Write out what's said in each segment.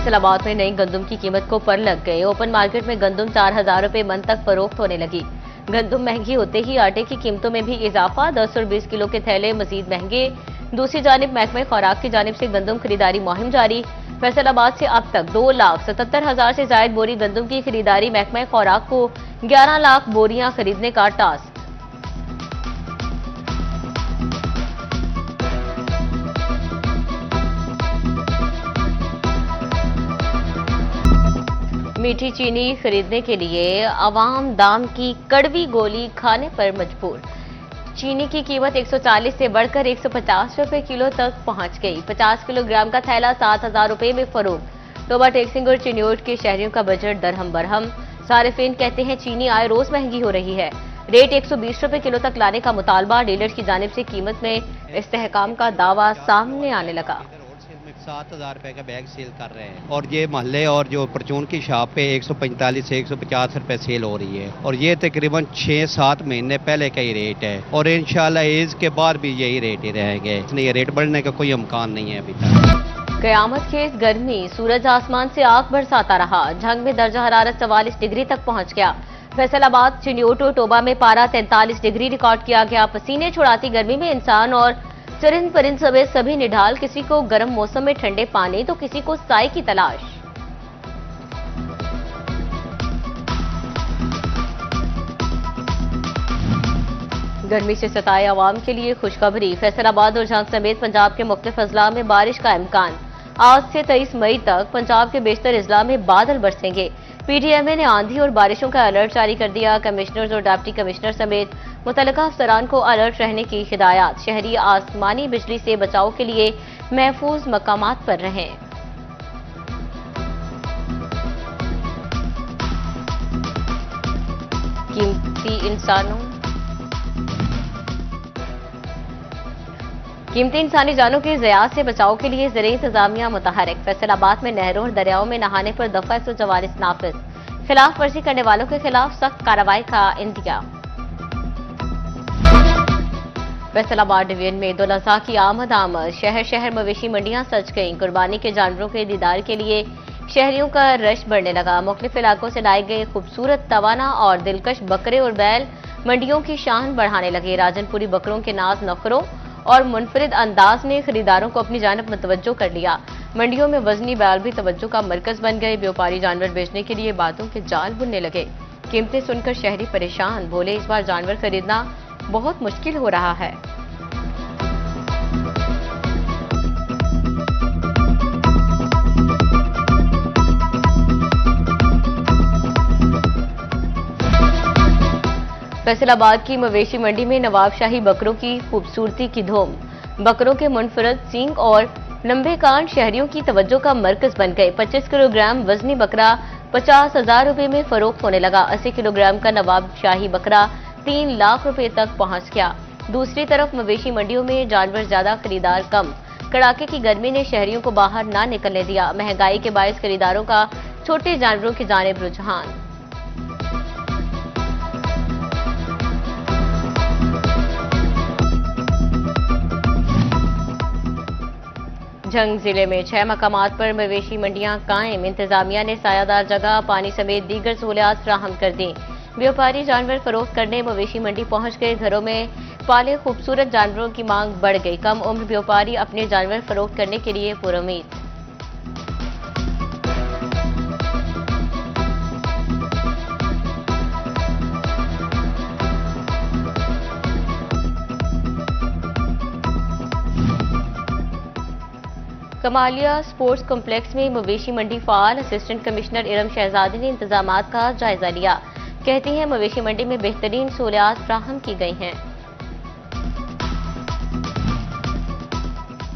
फैसलाबाद में नई गंदम की कीमत को पर लग गए। ओपन मार्केट में गंदम 4000 रुपए मन तक फरोख्त होने लगी। गंदम महंगी होते ही आटे की कीमतों में भी इजाफा, 10 और 20 किलो के थैले मजीद महंगे। दूसरी जानिब महकमे खुराक की जानिब से गंदम खरीदारी मुहिम जारी। फैसलाबाद से अब तक 2,77,000 से जायद बोरी गंदम की खरीदारी। महकमे खुराक को 11 लाख बोरियां खरीदने का टास्क। मीठी चीनी खरीदने के लिए अवाम दाम की कड़वी गोली खाने पर मजबूर। चीनी की कीमत 140 से बढ़कर 150 रुपए किलो तक पहुंच गई। 50 किलोग्राम का थैला 7,000 रुपए में फरोख्त। टोबा टेक्सिंग और चिन्योट के शहरियों का बजट दरहम बरहम। सारिफिन कहते हैं चीनी आए रोज महंगी हो रही है। रेट 120 रुपए किलो तक लाने का मुतालबा। डीलर्स की जानिब से कीमत में इस्तेहकाम का दावा सामने आने लगा। 7,000 रुपए का बैग सेल कर रहे हैं और ये महल्ले और जो परचून की शॉप पे 145 से 150 रुपए सेल हो रही है और ये तकरीबन 6-7 महीने पहले का ही रेट है और इंशाल्लाह ईद के बाद भी यही रेट ही रहेंगे। इसलिए रेट बढ़ने का कोई इम्कान नहीं है अभी तक। कयामत खेज गर्मी, सूरज आसमान से आग बरसाता रहा। झंग में दर्जा हरारत 44 डिग्री तक पहुंच गया। फैसलाबाद, चिन्योटो, टोबा में पारा 43 डिग्री रिकॉर्ड किया गया। पसीने छुड़ाती गर्मी में इंसान और चरिंद परिंद समेत सभी निढाल, किसी को गर्म मौसम में ठंडे पानी तो किसी को साए की तलाश। गर्मी से सताए अवाम के लिए खुशखबरी। फैसलाबाद और झंग समेत पंजाब के मुख्तलिफ अजला में बारिश का इम्कान। आज से 23 मई तक पंजाब के बेशतर अजला में बादल बरसेंगे। पीटीएमए ने आंधी और बारिशों का अलर्ट जारी कर दिया। कमिश्नर्स और डिप्टी कमिश्नर समेत मुतल्लिका अफसरान को अलर्ट रहने की हिदायत। शहरी आसमानी बिजली से बचाव के लिए महफूज मकामात पर रहें। कीमती इंसानी जानों की ज़ियात से बचाव के लिए ज़राई इंतजामिया मुतहरिक। फैसलाबाद में नहरों और दरियाओं में नहाने पर दफा 144 नाफिज। खिलाफ वर्जी करने वालों के खिलाफ सख्त कार्रवाई का इंदिया। फैसलाबाद डिवीजन में ईद उल अज़हा की आमद। शहर शहर मवेशी मंडियां सज गईं। कुर्बानी के जानवरों के दीदार के लिए शहरियों का रश बढ़ने लगा। मुख्तलिफ इलाकों से लाए गए खूबसूरत, तवाना और दिलकश बकरे और बैल मंडियों की शान बढ़ाने लगे। राजनपुरी बकरों के नाज नखरों और मुनफरिद अंदाज ने खरीदारों को अपनी जानब मुतवज्जो कर लिया। मंडियों में वजनी बैल भी तवज्जो का मरकज बन गए। व्यापारी जानवर बेचने के लिए बातों के जाल बुनने लगे। कीमतें सुनकर शहरी परेशान, बोले इस बार जानवर खरीदना बहुत मुश्किल हो रहा है। फैसलाबाद की मवेशी मंडी में नवाबशाही बकरों की खूबसूरती की धूम। बकरों के मुनफरद सींग और लंबे कान शहरियों की तवज्जो का मरकज बन गए। 25 किलोग्राम वजनी बकरा 50,000 रुपए में फरोख्त होने लगा। 80 किलोग्राम का नवाबशाही बकरा 3 लाख रुपए तक पहुंच गया। दूसरी तरफ मवेशी मंडियों में जानवर ज्यादा, खरीदार कम। कड़ाके की गर्मी ने शहरियों को बाहर ना निकलने दिया। महंगाई के बायस खरीदारों का छोटे जानवरों की जानिब रुझान। झंग जिले में 6 मकामात पर मवेशी मंडियां कायम। इंतजामिया ने सायादार जगह, पानी समेत दीगर सहूलियात फराहम कर दी। व्यापारी जानवर फरोख्त करने मवेशी मंडी पहुंच गए। घरों में पाले खूबसूरत जानवरों की मांग बढ़ गई। कम उम्र व्यापारी अपने जानवर फरोख्त करने के लिए पुरुमीद। कमालिया स्पोर्ट्स कॉम्प्लेक्स में मवेशी मंडी फाल। असिस्टेंट कमिश्नर इरम शहजादी ने इंतजामात का जायजा लिया। कहती हैं मवेशी मंडी में बेहतरीन सहूलियात फराहम की गई हैं।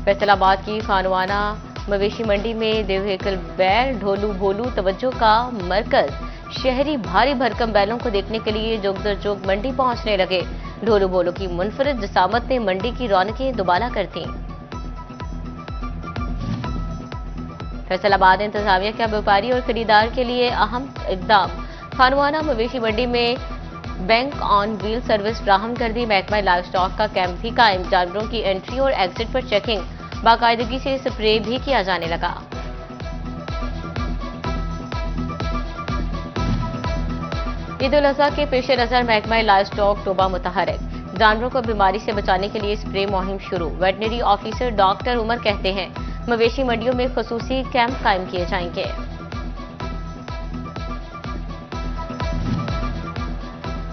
फैसलाबाद की खानवाना मवेशी मंडी में देवहेकल बैल, ढोलू भोलू तवज्जो का मरकज। शहरी भारी भरकम बैलों को देखने के लिए जोग दर जोग मंडी पहुंचने लगे। ढोलू भोलू की मुनफरिद जसामत ने मंडी की रौनकें दुबाला कर दी। फैसलाबाद इंतजामिया के व्यापारी और खरीदार के लिए अहम इकदाम। खानवाना मवेशी मंडी में बैंक ऑन व्हील सर्विस फ्राहम कर दी। महकमा लाइव स्टॉक का कैंप भी कायम। जानवरों की एंट्री और एग्जिट पर चेकिंग, बाकायदगी से स्प्रे भी किया जाने लगा। ईद उल अजहा के पेश नजर महकमा लाइव स्टॉक टोबा मुतहरिक, जानवरों को बीमारी से बचाने के लिए स्प्रे मुहिम शुरू। वेटनरी ऑफिसर डॉक्टर उमर कहते हैं मवेशी मंडियों में खुसूसी कैंप कायम किए जाएंगे।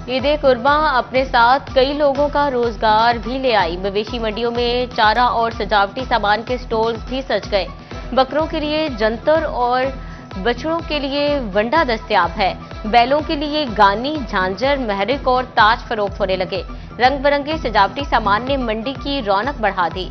ईद कुर्बा अपने साथ कई लोगों का रोजगार भी ले आई। मवेशी मंडियों में चारा और सजावटी सामान के स्टॉल्स भी सज गए। बकरों के लिए जंतर और बछड़ों के लिए वंडा दस्तयाब है। बैलों के लिए गानी, झांझर, महरिक और ताज फरोख्त होने लगे। रंग बिरंगे सजावटी सामान ने मंडी की रौनक बढ़ा दी।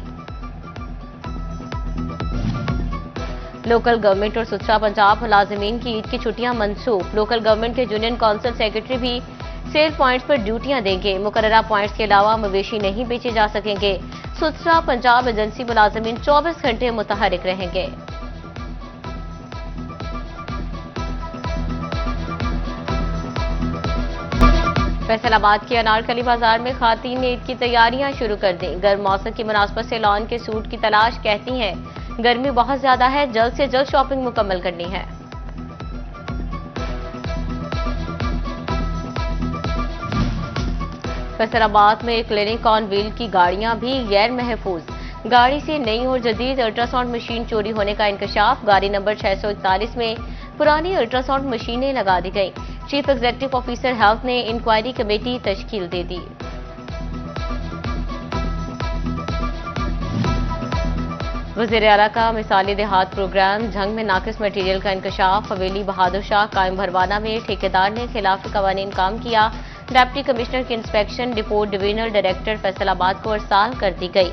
लोकल गवर्नमेंट और सुथरा पंजाब मुलाजिमीन की ईद की छुट्टियां मनसूख। लोकल गवर्नमेंट के यूनियन काउंसिल सेक्रेटरी भी सेल पॉइंट्स पर ड्यूटियां देंगे। मुकर्ररा पॉइंट्स के अलावा मवेशी नहीं बेचे जा सकेंगे। सुथरा पंजाब एजेंसी मुलाजिमीन 24 घंटे मुतहरिक रहेंगे। फैसलाबाद के अनारकली बाजार में खातीन ने ईद की तैयारियां शुरू कर दी। गर्म मौसम की मुनासबत से लॉन के सूट की तलाश, कहती हैं गर्मी बहुत ज्यादा है, जल्द से जल्द शॉपिंग मुकम्मल करनी है। फैसलाबाद में क्लिनिक ऑन व्हील की गाड़ियां भी गैर महफूज। गाड़ी से नई और जदीद अल्ट्रासाउंड मशीन चोरी होने का इंकशाफ। गाड़ी नंबर 641 में पुरानी अल्ट्रासाउंड मशीनें लगा दी गई। चीफ एग्जीक्यूटिव ऑफिसर हेल्थ ने इंक्वायरी कमेटी तश्कील दे दी। वज़ीर आला का मिसाली देहात प्रोग्राम झंग में नाकिस मटीरियल का इंकशाफ। हवेली बहादुर शाह कायम भरवाना में ठेकेदार ने खिलाफ कवानीन काम किया। डिप्टी कमिश्नर की inspection report divisional director Faisalabad को अरसाल कर दी गई।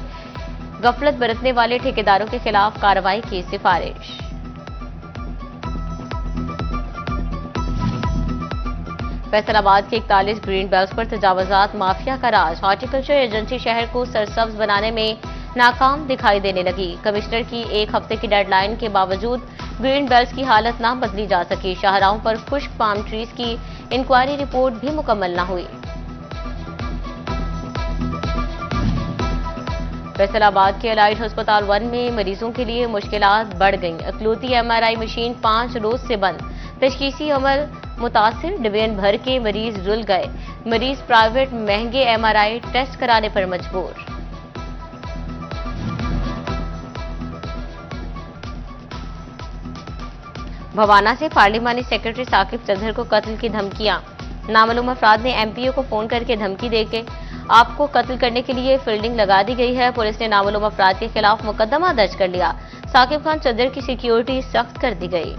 गफलत बरतने वाले ठेकेदारों के खिलाफ कार्रवाई की सिफारिश। फैसलाबाद के 41 ग्रीन बेल्ट पर तजावुजात माफिया का राज। हॉर्टिकल्चर एजेंसी शहर को सरसब्ज बनाने में नाकाम दिखाई देने लगी। कमिश्नर की एक हफ्ते की डेडलाइन के बावजूद ग्रीन बेल्ट की हालत ना बदली जा सकी। शाहराहों पर खुश्क पाम ट्रीज की इंक्वायरी रिपोर्ट भी मुकम्मल न हुई। फैसलाबाद के अलाइड अस्पताल 1 में मरीजों के लिए मुश्किलात बढ़ गईं। अकलौती MRI मशीन 5 रोज से बंद। तशखीसी अमल मुतासिर, डिवीजन भर के मरीज रुल गए। मरीज प्राइवेट महंगे MRI टेस्ट कराने पर मजबूर। भवाना से पार्लिमानी सेक्रेटरी साकिब चौधरी को कत्ल की धमकियां। नामालूम अफराद ने MPO को फोन करके धमकी देके आपको कत्ल करने के लिए फील्डिंग लगा दी गई है। पुलिस ने नामालूम अफराद के खिलाफ मुकदमा दर्ज कर लिया। साकिब खान चौधरी की सिक्योरिटी सख्त कर दी गई।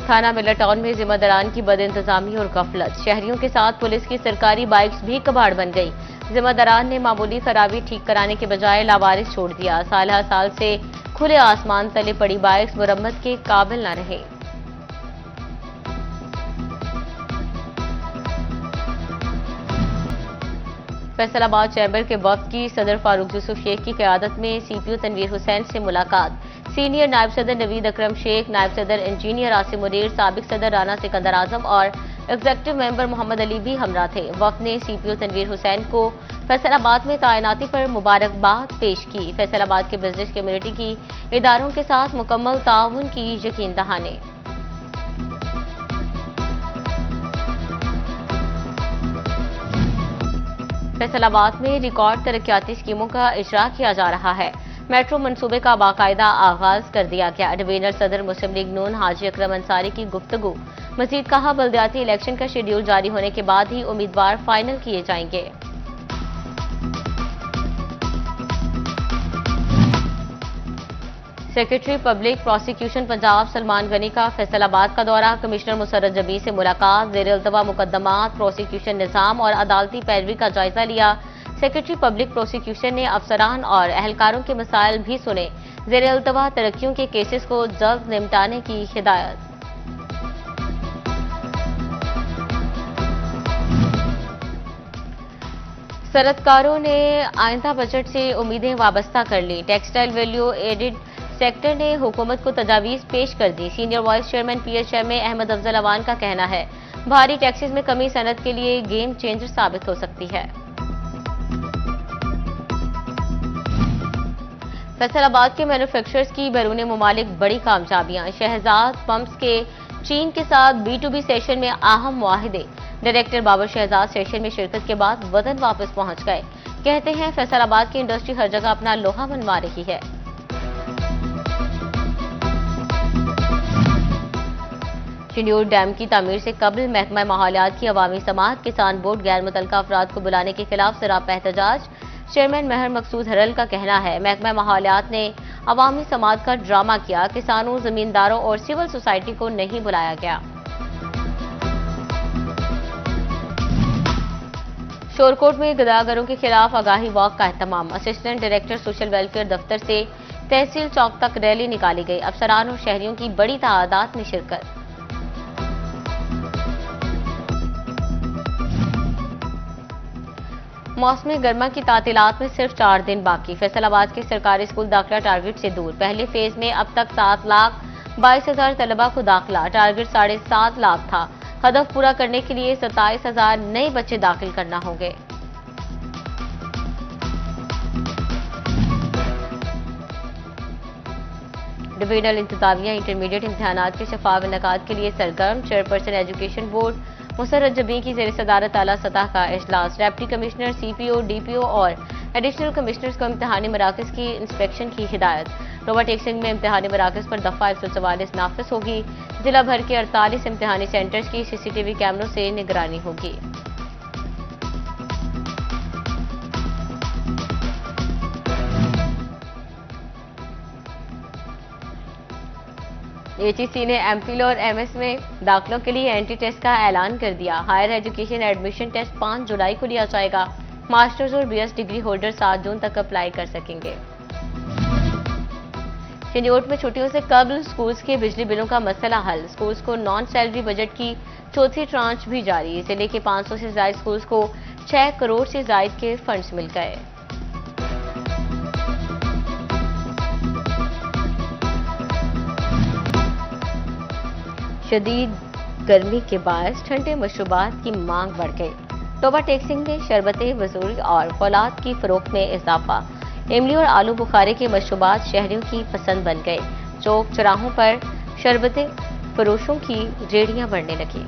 थाना मिल्ला टाउन में जिम्मेदारान की बदइंतजामी और गफलत। शहरियों के साथ पुलिस की सरकारी बाइक्स भी कबाड़ बन गई। जिम्मेदारान ने मामूली खराबी ठीक कराने के बजाय लावारिस छोड़ दिया। साल से खुले आसमान तले पड़ी बाइक्स मुरम्मत के काबिल न रहे। फैसलाबाद चैम्बर के वफ्द की सदर फारूक यूसुफ शेख की क़यादत में CPO तनवीर हुसैन से मुलाकात। सीनियर नायब सदर नवीद अकरम शेख, नायब सदर इंजीनियर आसिम मुनीर, साबिक सदर राना सिकंदर आजम और एग्जीक्यूटिव मेंबर मोहम्मद अली भी हमरा थे। वफ्द ने CPO तनवीर हुसैन को फैसलाबाद में तैनाती पर मुबारकबाद पेश की। फैसलाबाद के बिजनेस कम्युनिटी की इदारों के साथ मुकम्मल ताउन की यकीन दहानी। फैसलाबाद में रिकॉर्ड तरक्याती स्कीमों का इजरा किया जा रहा है। मेट्रो मंसूबे का बाकायदा आगाज कर दिया गया। डिवीजनल सदर मुस्लिम लीग नून हाजी अकरम अंसारी की गुफ्तगू। मजीद कहा बल्दियाती इलेक्शन का शेड्यूल जारी होने के बाद ही उम्मीदवार फाइनल किए जाएंगे। Secretary public prosecution Punjab Salman Ghani का फैसलाबाद का दौरा। कमिश्नर मुसर्रत जबी से मुलाकात। ज़ेर-ए-इल्तवा मुकदमात, प्रोसिक्यूशन निज़ाम और अदालती पैरवी का जायजा लिया। सेक्रेटरी पब्लिक प्रोसिक्यूशन ने अफसरान और अहलकारों के मसाइल भी सुने। ज़ेर-ए-इल्तवा तरक्कियों के केसेस को जल्द निपटाने की हिदायत। सनअतकारों ने आइंदा बजट से उम्मीदें वाबस्ता कर ली। टेक्सटाइल वैल्यू एडेड सेक्टर ने हुकूमत को तजावीज पेश कर दी। Senior vice chairman PHMA Ahmad Afzal Awan का कहना है भारी टैक्सेस में कमी सनअत के लिए गेम चेंजर साबित हो सकती है। फैसलाबाद के मैन्युफैक्चरर्स की बैरून मुमालिक बड़ी कामयाबियां। शहजाद पंप्स के चीन के साथ B2B सेशन में अहम मुआहिदे। डायरेक्टर बाबर शहजाद सेशन में शिरकत के बाद वतन वापस पहुंच गए। कहते हैं फैसलाबाद की इंडस्ट्री हर जगह अपना लोहा मनवा रही है। चिन्यूर डैम की तामीर से कबल महकमा माहौलियात की अवामी समाअत किसान बोर्ड गैर मुतल्लका अफराद को बुलाने के खिलाफ सरापा एहतजाज। चेयरमैन महर मकसूद हरल का कहना है महकमा माहौलियात ने अवामी समाअत का ड्रामा किया, किसानों, जमींदारों और सिविल सोसाइटी को नहीं बुलाया गया। शोरकोट में गदागरों के खिलाफ आगाही वॉक का एहतमाम। असिस्टेंट डायरेक्टर सोशल वेलफेयर दफ्तर से तहसील चौक तक रैली निकाली गई। अफसरान और शहरियों की बड़ी तादाद में शिरकत। मौसम गर्मा की तातीलात में सिर्फ 4 दिन बाकी। फैसलाबाद के सरकारी स्कूल दाखिला टारगेट से दूर। पहले फेज में अब तक 7,22,000 तलबा को दाखिला, टारगेट 7.5 लाख था। हदफ पूरा करने के लिए 27,000 नए बच्चे दाखिल करना होंगे। डिवीजनल इंतजामिया इंटरमीडिएट इम्तिहानात के शफाफ इनेकाद के लिए सरगर्म। चेयरपर्सन एजुकेशन बोर्ड मुसर्रत जबी की ज़ेर सदारत आला सतह का इजलास। डिप्टी कमिश्नर, CPO, DPO और एडिशनल कमिश्नर्स को इम्तिहानी मराकज़ की इंस्पेक्शन की हिदायत। रोबा टेक्सिंग में इम्तिहानी मराकज़ पर दफ़ा 144 नाफिज होगी। जिला भर के 48 इम्तिहानी सेंटर्स की CCTV कैमरों से निगरानी होगी। HEC ने MPhil और MS में दाखिलों के लिए एंट्री टेस्ट का ऐलान कर दिया। हायर एजुकेशन एडमिशन टेस्ट 5 जुलाई को लिया जाएगा। मास्टर्स और BS डिग्री होल्डर 7 जून तक अप्लाई कर सकेंगे। चिन्यूट में छुट्टियों से कबल स्कूल्स के बिजली बिलों का मसला हल। स्कूल्स को नॉन सैलरी बजट की चौथी ट्रांच भी जारी। जिले के 500 से ज्यादा स्कूल्स को 6 करोड़ से ज्यादा के फंड्स मिल गए। शदीद गर्मी के बायस ठंडे मशरूबात की मांग बढ़ गई। टोबा टेक्सिंग में शरबतें, वजूरी और फौलाद की फरोख्त में इजाफा। इमली और आलू बुखारे के मशरूबात शहरियों की पसंद बन गए। चौक चौराहों पर शरबतें फरोशों की रेहड़ियां बढ़ने लगी।